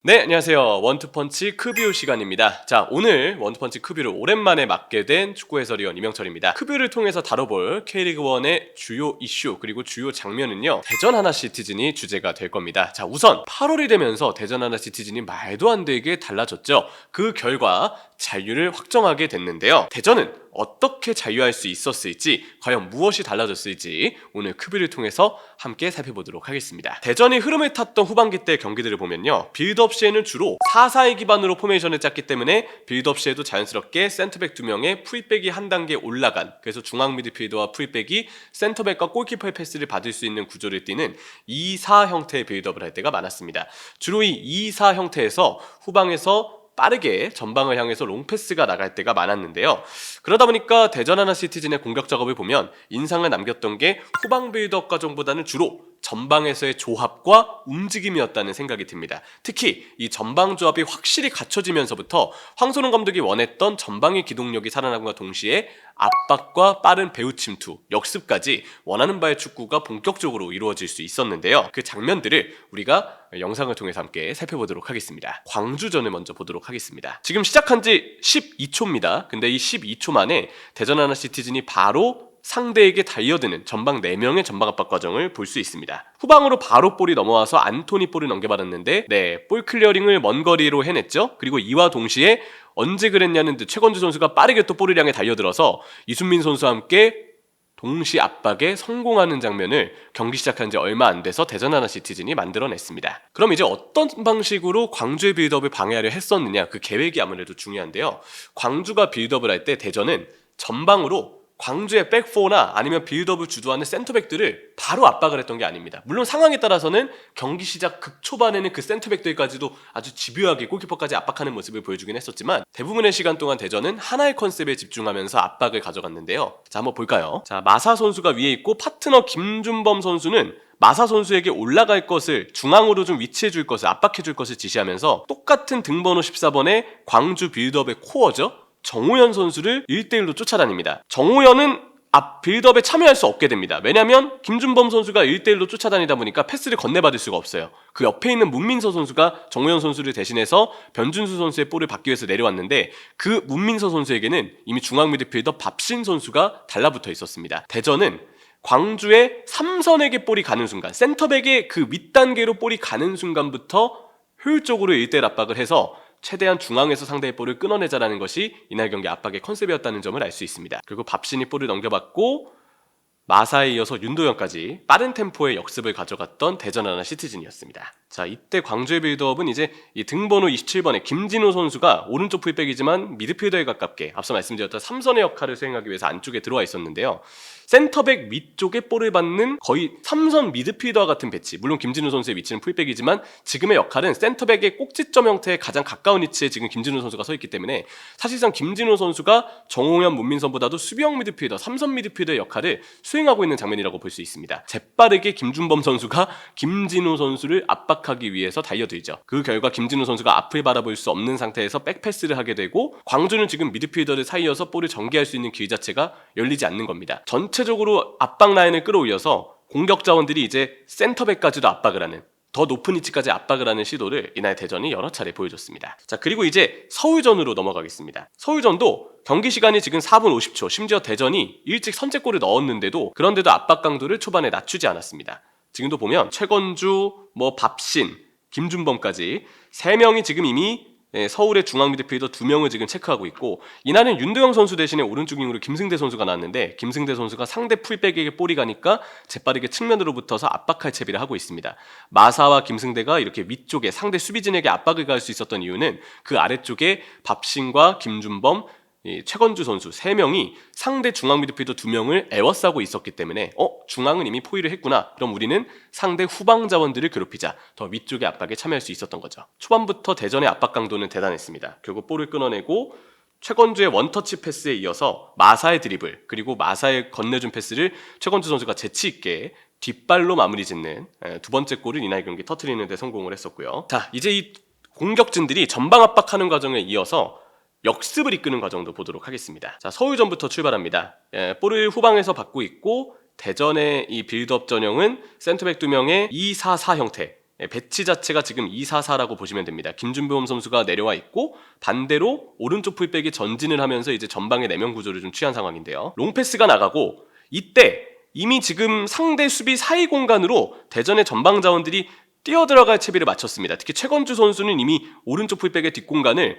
네, 안녕하세요. 원투펀치 크뷰 시간입니다. 자, 오늘 원투펀치 크뷰를 오랜만에 맡게 된 축구 해설위원 이명철입니다. 크뷰를 통해서 다뤄볼 K리그1의 주요 이슈 그리고 주요 장면은요, 대전 하나시티즌이 주제가 될 겁니다. 자, 우선 8월이 되면서 대전 하나시티즌이 말도 안 되게 달라졌죠. 그 결과 잔류를 확정하게 됐는데요. 대전은 어떻게 잔류할 수 있었을지, 과연 무엇이 달라졌을지 오늘 크뷰를 통해서 함께 살펴보도록 하겠습니다. 대전이 흐름을 탔던 후반기 때 경기들을 보면요, 빌드업 시에는 주로 4-4의 기반으로 포메이션을 짰기 때문에 빌드업 시에도 자연스럽게 센터백 2명의 풀백이 한 단계 올라간, 그래서 중앙 미드필더와 풀백이 센터백과 골키퍼의 패스를 받을 수 있는 구조를 띠는 2-4 형태의 빌드업을 할 때가 많았습니다. 주로 이 2-4 형태에서 후방에서 빠르게 전방을 향해서 롱패스가 나갈 때가 많았는데요. 그러다 보니까 대전 하나시티즌의 공격 작업을 보면 인상을 남겼던 게 후방 빌드업 과정보다는 주로 전방에서의 조합과 움직임이었다는 생각이 듭니다. 특히 이 전방 조합이 확실히 갖춰지면서부터 황선홍 감독이 원했던 전방의 기동력이 살아남과 동시에 압박과 빠른 배후 침투, 역습까지 원하는 바의 축구가 본격적으로 이루어질 수 있었는데요. 그 장면들을 우리가 영상을 통해서 함께 살펴보도록 하겠습니다. 광주전을 먼저 보도록 하겠습니다. 지금 시작한 지 12초입니다. 근데 이 12초 만에 대전 하나시티즌이 바로 상대에게 달려드는 전방 4명의 전방 압박 과정을 볼 수 있습니다. 후방으로 바로 볼이 넘어와서 안토니 볼을 넘겨받았는데 볼 클리어링을 먼 거리로 해냈죠. 그리고 이와 동시에 언제 그랬냐는 듯 최건주 선수가 빠르게 또 볼을 향해 달려들어서 이순민 선수와 함께 동시 압박에 성공하는 장면을 경기 시작한 지 얼마 안 돼서 대전 하나시티즌이 만들어냈습니다. 그럼 이제 어떤 방식으로 광주의 빌드업을 방해하려 했었느냐, 그 계획이 아무래도 중요한데요. 광주가 빌드업을 할 때 대전은 전방으로 광주의 백4나 아니면 빌드업을 주도하는 센터백들을 바로 압박을 했던 게 아닙니다. 물론 상황에 따라서는 경기 시작 극초반에는 그 센터백들까지도 아주 집요하게 골키퍼까지 압박하는 모습을 보여주긴 했었지만 대부분의 시간 동안 대전은 하나의 컨셉에 집중하면서 압박을 가져갔는데요. 자, 한번 볼까요? 자, 마사 선수가 위에 있고 파트너 김준범 선수는 마사 선수에게 올라갈 것을, 중앙으로 좀 위치해 줄 것을, 압박해 줄 것을 지시하면서 똑같은 등번호 14번의 광주 빌드업의 코어죠, 정호연 선수를 1대1로 쫓아다닙니다. 정호연은 앞 빌드업에 참여할 수 없게 됩니다. 왜냐하면 김준범 선수가 1대1로 쫓아다니다 보니까 패스를 건네받을 수가 없어요. 그 옆에 있는 문민서 선수가 정호연 선수를 대신해서 변준수 선수의 볼을 받기 위해서 내려왔는데 그 문민서 선수에게는 이미 중앙 미드필더 밥신 선수가 달라붙어 있었습니다. 대전은 광주의 3선에게 볼이 가는 순간, 센터백의 그 윗단계로 볼이 가는 순간부터 효율적으로 1대1 압박을 해서 최대한 중앙에서 상대의 볼을 끊어내자라는 것이 이날 경기 압박의 컨셉이었다는 점을 알 수 있습니다. 그리고 밥신이 볼을 넘겨받고 마사에 이어서 윤도현까지 빠른 템포의 역습을 가져갔던 대전 하나시티즌이었습니다. 자, 이때 광주의 빌드업은 이제 이 등번호 27번의 김진호 선수가 오른쪽 풀백이지만 미드필더에 가깝게 앞서 말씀드렸던 3선의 역할을 수행하기 위해서 안쪽에 들어와 있었는데요. 센터백 밑쪽에 볼을 받는 거의 3선 미드필더와 같은 배치, 물론 김진우 선수의 위치는 풀백이지만 지금의 역할은 센터백의 꼭지점 형태에 가장 가까운 위치에 지금 김진우 선수가 서 있기 때문에 사실상 김진우 선수가 정호연, 문민선보다도 수비형 미드필더, 3선 미드필더의 역할을 수행하고 있는 장면이라고 볼 수 있습니다. 재빠르게 김준범 선수가 김진우 선수를 압박하기 위해서 달려들죠. 그 결과 김진우 선수가 앞을 바라볼 수 없는 상태에서 백패스를 하게 되고 광주는 지금 미드필더를 사이여서 볼을 전개할 수 있는 길 자체가 열리지 않는 겁니다. 전체적으로 압박 라인을 끌어올려서 공격 자원들이 이제 센터백까지도 압박을 하는, 더 높은 위치까지 압박을 하는 시도를 이날 대전이 여러 차례 보여줬습니다. 자, 그리고 이제 서울전으로 넘어가겠습니다. 서울전도 경기 시간이 지금 4분 50초, 심지어 대전이 일찍 선제골을 넣었는데도 그런데도 압박 강도를 초반에 낮추지 않았습니다. 지금도 보면 최건주, 밥신, 김준범까지 3명이 지금 이미 서울의 중앙 미드필더 2명을 지금 체크하고 있고, 이날은 윤도영 선수 대신에 오른쪽 윙으로 김승대 선수가 나왔는데 김승대 선수가 상대 풀백에게 볼이 가니까 재빠르게 측면으로 붙어서 압박할 채비를 하고 있습니다. 마사와 김승대가 이렇게 위쪽에 상대 수비진에게 압박을 가할 수 있었던 이유는 그 아래쪽에 밥신과 김준범, 최건주 선수 3명이 상대 중앙 미드필더 2명을 에워싸고 있었기 때문에 중앙은 이미 포위를 했구나, 그럼 우리는 상대 후방 자원들을 괴롭히자, 더 위쪽의 압박에 참여할 수 있었던 거죠. 초반부터 대전의 압박 강도는 대단했습니다. 결국 볼을 끊어내고 최건주의 원터치 패스에 이어서 마사의 드리블, 그리고 마사의 건네준 패스를 최건주 선수가 재치있게 뒷발로 마무리 짓는 두 번째 골을 이날 경기 터트리는 데 성공을 했었고요. 자, 이제 이 공격진들이 전방 압박하는 과정에 이어서 역습을 이끄는 과정도 보도록 하겠습니다. 자, 서울전부터 출발합니다. 볼을 후방에서 받고 있고 대전의 이 빌드업 전형은 센터백 2명의 2-4-4 형태, 배치 자체가 지금 2-4-4라고 보시면 됩니다. 김준범 선수가 내려와 있고 반대로 오른쪽 풀백이 전진을 하면서 이제 전방의 4명 구조를 좀 취한 상황인데요. 롱패스가 나가고 이때 이미 지금 상대 수비 사이 공간으로 대전의 전방 자원들이 뛰어들어갈 채비를 마쳤습니다. 특히 최건주 선수는 이미 오른쪽 풀백의 뒷공간을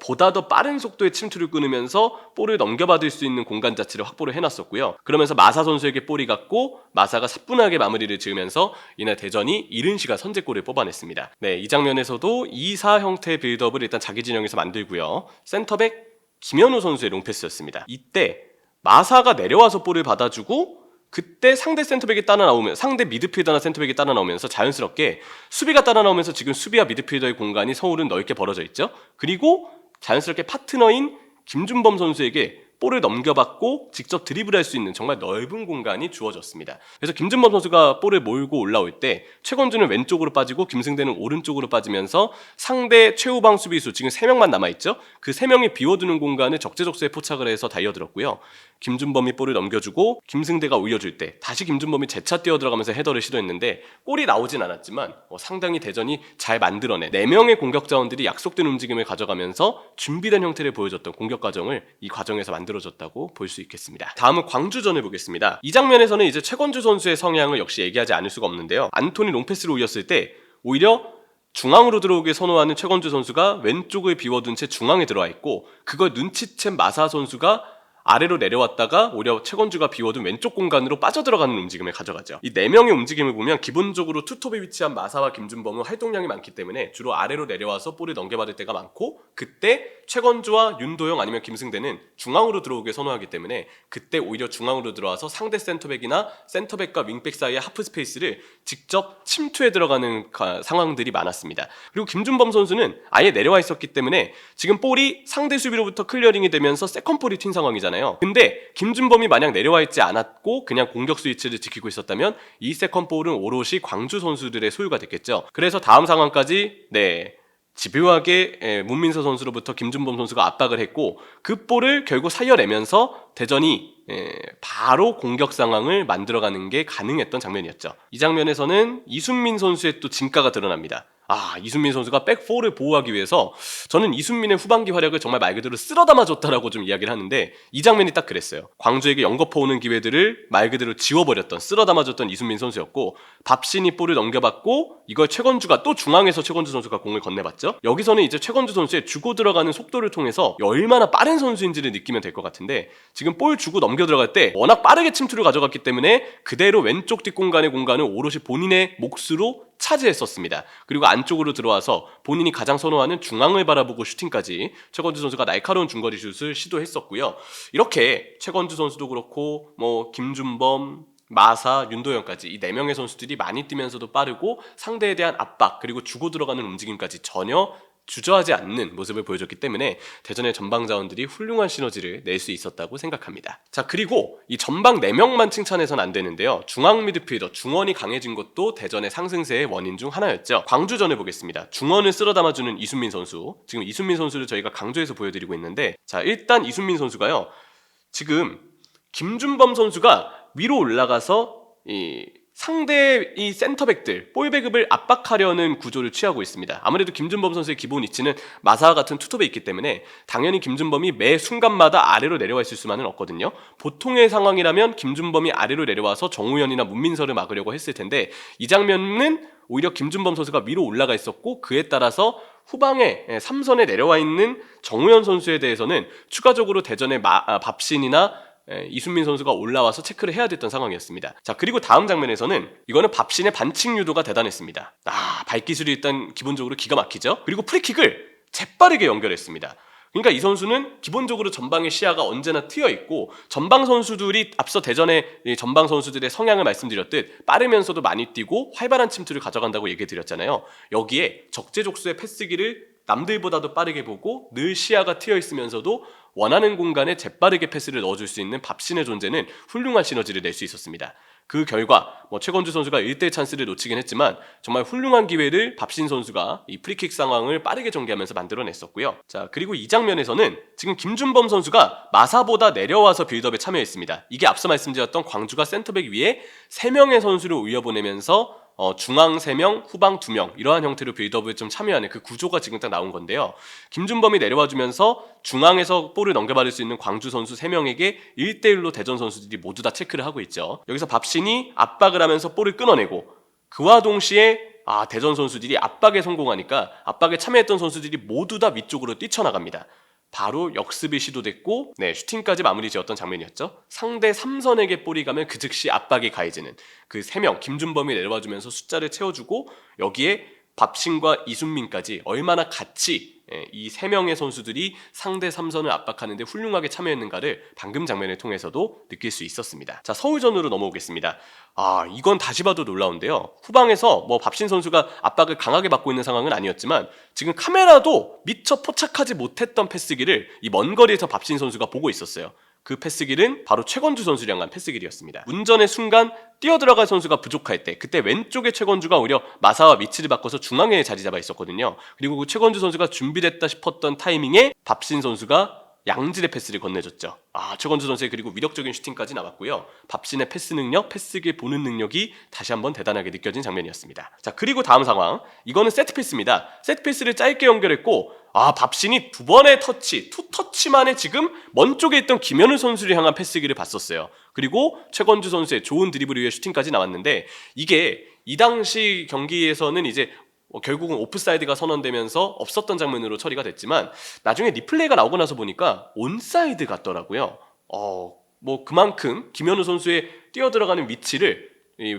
보다 더 빠른 속도의 침투를 끊으면서 볼을 넘겨받을 수 있는 공간 자체를 확보를 해놨었고요. 그러면서 마사 선수에게 볼이 갔고 마사가 사뿐하게 마무리를 지으면서 이날 대전이 이른시가 선제골을 뽑아냈습니다. 네, 이 장면에서도 2-4 형태의 빌드업을 일단 자기 진영에서 만들고요. 센터백 김현우 선수의 롱패스였습니다. 이때 마사가 내려와서 볼을 받아주고 그때 상대 센터백이 따라 나오면 상대 미드필더나 센터백이 따라 나오면서 자연스럽게 수비가 따라 나오면서 지금 수비와 미드필더의 공간이 서울은 넓게 벌어져 있죠. 그리고 자연스럽게 파트너인 김준범 선수에게 볼을 넘겨받고 직접 드리블할 수 있는 정말 넓은 공간이 주어졌습니다. 그래서 김준범 선수가 볼을 몰고 올라올 때 최건주는 왼쪽으로 빠지고 김승대는 오른쪽으로 빠지면서 상대 최후방 수비수 지금 3명만 남아있죠. 그 3명이 비워두는 공간을 적재적소에 포착을 해서 달려들었고요. 김준범이 볼을 넘겨주고 김승대가 올려줄 때 다시 김준범이 재차 뛰어들어가면서 헤더를 시도했는데 골이 나오진 않았지만 상당히 대전이 잘 만들어낸 4명의 공격 자원들이 약속된 움직임을 가져가면서 준비된 형태를 보여줬던 공격 과정을 이 과정에서 만들어졌다고 볼 수 있겠습니다. 다음은 광주전을 보겠습니다. 이 장면에서는 이제 최건주 선수의 성향을 역시 얘기하지 않을 수가 없는데요. 안토니 롱패스를 올렸을 때 오히려 중앙으로 들어오게 선호하는 최건주 선수가 왼쪽을 비워둔 채 중앙에 들어와 있고 그걸 눈치챈 마사 선수가 아래로 내려왔다가 오히려 최건주가 비워둔 왼쪽 공간으로 빠져들어가는 움직임을 가져가죠. 이 4명의 움직임을 보면 기본적으로 투톱에 위치한 마사와 김준범은 활동량이 많기 때문에 주로 아래로 내려와서 볼을 넘겨받을 때가 많고 그때 최건주와 윤도영 아니면 김승대는 중앙으로 들어오게 선호하기 때문에 그때 오히려 중앙으로 들어와서 상대 센터백이나 센터백과 윙백 사이의 하프 스페이스를 직접 침투해 들어가는 상황들이 많았습니다. 그리고 김준범 선수는 아예 내려와 있었기 때문에 지금 볼이 상대 수비로부터 클리어링이 되면서 세컨볼이 튄 상황이잖아요. 근데 김준범이 만약 내려와 있지 않았고 그냥 공격 스위치를 지키고 있었다면 이 세컨볼은 오롯이 광주 선수들의 소유가 됐겠죠. 그래서 다음 상황까지 집요하게 문민서 선수로부터 김준범 선수가 압박을 했고 그 볼을 결국 살려내면서 대전이 바로 공격 상황을 만들어가는 게 가능했던 장면이었죠. 이 장면에서는 이순민 선수의 또 진가가 드러납니다. 이순민 선수가 백4를 보호하기 위해서 저는 이순민의 후반기 활약을 정말 말 그대로 쓸어담아줬다라고 좀 이야기를 하는데 이 장면이 딱 그랬어요. 광주에게 연거퍼오는 기회들을 말 그대로 지워버렸던 쓸어담아줬던 이순민 선수였고 밥신이 볼을 넘겨받고 이걸 최건주가 또 중앙에서 최건주 선수가 공을 건네봤죠. 여기서는 이제 최건주 선수의 주고 들어가는 속도를 통해서 얼마나 빠른 선수인지를 느끼면 될 것 같은데 지금 볼 주고 넘겨 들어갈 때 워낙 빠르게 침투를 가져갔기 때문에 그대로 왼쪽 뒷공간의 공간을 오롯이 본인의 몫으로 차지했었습니다. 그리고 안쪽으로 들어와서 본인이 가장 선호하는 중앙을 바라보고 슈팅까지 최건주 선수가 날카로운 중거리 슛을 시도했었고요. 이렇게 최건주 선수도 그렇고 김준범, 마사, 윤도영까지 이 4명의 선수들이 많이 뛰면서도 빠르고 상대에 대한 압박 그리고 주고 들어가는 움직임까지 전혀 주저하지 않는 모습을 보여줬기 때문에 대전의 전방 자원들이 훌륭한 시너지를 낼 수 있었다고 생각합니다. 자, 그리고 이 전방 4명만 칭찬해서는 안 되는데요. 중앙 미드필더 중원이 강해진 것도 대전의 상승세의 원인 중 하나였죠. 광주전을 보겠습니다. 중원을 쓸어 담아주는 이순민 선수. 지금 이순민 선수를 저희가 강조해서 보여드리고 있는데 자, 일단 이순민 선수가요. 지금 김준범 선수가 위로 올라가서 상대 이 센터백들 볼배급을 압박하려는 구조를 취하고 있습니다. 아무래도 김준범 선수의 기본 위치는 마사와 같은 투톱에 있기 때문에 당연히 김준범이 매 순간마다 아래로 내려와 있을 수만은 없거든요. 보통의 상황이라면 김준범이 아래로 내려와서 정우현이나 문민서를 막으려고 했을 텐데 이 장면은 오히려 김준범 선수가 위로 올라가 있었고 그에 따라서 후방에 3선에 내려와 있는 정우현 선수에 대해서는 추가적으로 대전의 밥신이나 이순민 선수가 올라와서 체크를 해야 됐던 상황이었습니다. 자, 그리고 다음 장면에서는 이거는 밥신의 반칙 유도가 대단했습니다. 발기술이 일단 기본적으로 기가 막히죠. 그리고 프리킥을 재빠르게 연결했습니다. 그러니까 이 선수는 기본적으로 전방의 시야가 언제나 트여 있고 전방 선수들이 앞서 대전의 전방 선수들의 성향을 말씀드렸듯 빠르면서도 많이 뛰고 활발한 침투를 가져간다고 얘기 드렸잖아요. 여기에 적재적소의 패스기를 남들보다도 빠르게 보고 늘 시야가 트여 있으면서도 원하는 공간에 재빠르게 패스를 넣어줄 수 있는 밥신의 존재는 훌륭한 시너지를 낼 수 있었습니다. 그 결과 최건주 선수가 1대1 찬스를 놓치긴 했지만 정말 훌륭한 기회를 밥신 선수가 이 프리킥 상황을 빠르게 전개하면서 만들어냈었고요. 자, 그리고 이 장면에서는 지금 김준범 선수가 마사보다 내려와서 빌드업에 참여했습니다. 이게 앞서 말씀드렸던 광주가 센터백 위에 3명의 선수를 올려보내면서 중앙 3명, 후방 2명 이러한 형태로 빌드업을 좀 참여하는 그 구조가 지금 딱 나온 건데요. 김준범이 내려와 주면서 중앙에서 볼을 넘겨받을 수 있는 광주 선수 3명에게 1대1로 대전 선수들이 모두 다 체크를 하고 있죠. 여기서 밥신이 압박을 하면서 볼을 끊어내고 그와 동시에 대전 선수들이 압박에 성공하니까 압박에 참여했던 선수들이 모두 다 위쪽으로 뛰쳐나갑니다. 바로 역습이 시도됐고 슈팅까지 마무리 지었던 장면이었죠. 상대 3선에게 볼이 가면 그 즉시 압박이 가해지는 그 3명 김준범이 내려와주면서 숫자를 채워주고 여기에 밥신과 이순민까지 얼마나 같이 이 3명의 선수들이 상대 3선을 압박하는데 훌륭하게 참여했는가를 방금 장면을 통해서도 느낄 수 있었습니다. 자, 서울전으로 넘어오겠습니다. 이건 다시 봐도 놀라운데요. 후방에서 밥신 선수가 압박을 강하게 받고 있는 상황은 아니었지만 지금 카메라도 미처 포착하지 못했던 패스기를 이 먼 거리에서 밥신 선수가 보고 있었어요. 그 패스길은 바로 최건주 선수를 향한 패스길이었습니다. 운전의 순간 뛰어들어갈 선수가 부족할 때 그때 왼쪽에 최건주가 오히려 마사와 위치를 바꿔서 중앙에 자리 잡아 있었거든요. 그리고 그 최건주 선수가 준비됐다 싶었던 타이밍에 밥신 선수가 양질의 패스를 건네줬죠. 최건주 선수의 그리고 위력적인 슈팅까지 나왔고요. 밥신의 패스 능력, 패스길 보는 능력이 다시 한번 대단하게 느껴진 장면이었습니다. 자, 그리고 다음 상황. 이거는 세트피스입니다. 세트피스를 짧게 연결했고 밥신이 두 번의 터치, 투 터치만에 지금 먼 쪽에 있던 김현우 선수를 향한 패스기를 봤었어요. 그리고 최건주 선수의 좋은 드리블 위에 슈팅까지 나왔는데 이게 이 당시 경기에서는 이제 결국은 오프사이드가 선언되면서 없었던 장면으로 처리가 됐지만 나중에 리플레이가 나오고 나서 보니까 온사이드 같더라고요. 그만큼 김현우 선수의 뛰어들어가는 위치를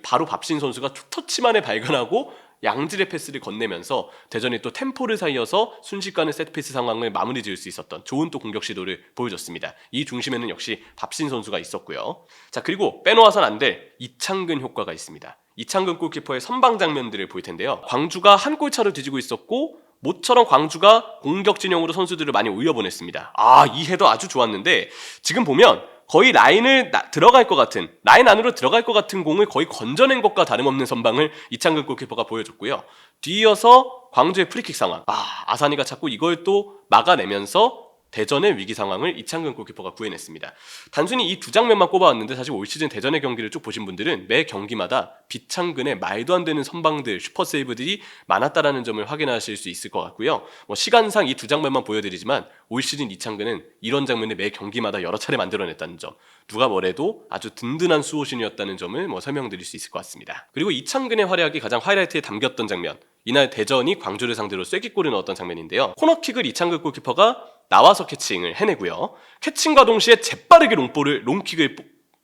바로 밥신 선수가 투터치만에 발견하고 양질의 패스를 건네면서 대전이 또 템포를 살려서 순식간에 세트피스 상황을 마무리 지을 수 있었던 좋은 또 공격 시도를 보여줬습니다. 이 중심에는 역시 밥신 선수가 있었고요. 자, 그리고 빼놓아선 안 될 이창근 효과가 있습니다. 이창근 골키퍼의 선방 장면들을 볼 텐데요. 광주가 한 골차로 뒤지고 있었고 모처럼 광주가 공격 진영으로 선수들을 많이 올려보냈습니다. 이 헤더 아주 좋았는데 지금 보면 거의 라인을 들어갈 것 같은, 라인 안으로 들어갈 것 같은 공을 거의 건져낸 것과 다름없는 선방을 이창근 골키퍼가 보여줬고요. 뒤이어서 광주의 프리킥 상황. 아사니가 자꾸 이걸 또 막아내면서 대전의 위기 상황을 이창근 골키퍼가 구해냈습니다. 단순히 이 두 장면만 꼽아왔는데 사실 올 시즌 대전의 경기를 쭉 보신 분들은 매 경기마다 비창근의 말도 안 되는 선방들, 슈퍼세이브들이 많았다라는 점을 확인하실 수 있을 것 같고요. 시간상 이 두 장면만 보여드리지만 올 시즌 이창근은 이런 장면을 매 경기마다 여러 차례 만들어냈다는 점, 누가 뭐래도 아주 든든한 수호신이었다는 점을 설명드릴 수 있을 것 같습니다. 그리고 이창근의 활약이 가장 하이라이트에 담겼던 장면, 이날 대전이 광주를 상대로 쐐기골을 넣었던 장면인데요. 코너킥을 이창근 골키퍼가 나와서 캐칭을 해내고요. 캐칭과 동시에 재빠르게 롱킥을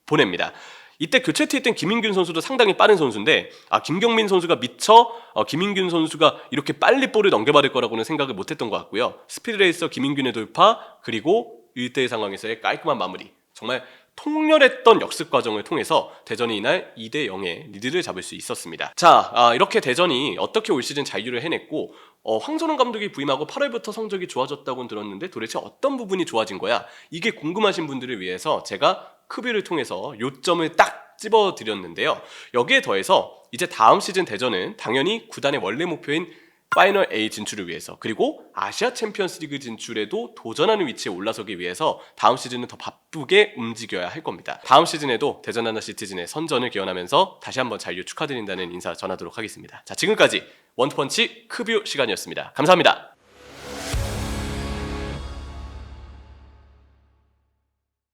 보냅니다. 이때 교체트에 있던 김인균 선수도 상당히 빠른 선수인데 김경민 선수가 미처 김인균 선수가 이렇게 빨리 볼을 넘겨받을 거라고는 생각을 못했던 것 같고요. 스피드레이서 김인균의 돌파 그리고 1대1 상황에서의 깔끔한 마무리, 정말 통렬했던 역습 과정을 통해서 대전이 이날 2대0의 리드를 잡을 수 있었습니다. 자, 이렇게 대전이 어떻게 올 시즌 잔류를 해냈고 황선홍 감독이 부임하고 8월부터 성적이 좋아졌다고는 들었는데 도대체 어떤 부분이 좋아진 거야? 이게 궁금하신 분들을 위해서 제가 크뷰를 통해서 요점을 딱 찝어드렸는데요. 여기에 더해서 이제 다음 시즌 대전은 당연히 구단의 원래 목표인 파이널 A 진출을 위해서 그리고 아시아 챔피언스 리그 진출에도 도전하는 위치에 올라서기 위해서 다음 시즌은 더 바쁘게 움직여야 할 겁니다. 다음 시즌에도 대전 하나 시티즌의 선전을 기원하면서 다시 한번 잔류 축하드린다는 인사 전하도록 하겠습니다. 자, 지금까지 원투펀치 크뷰 시간이었습니다. 감사합니다.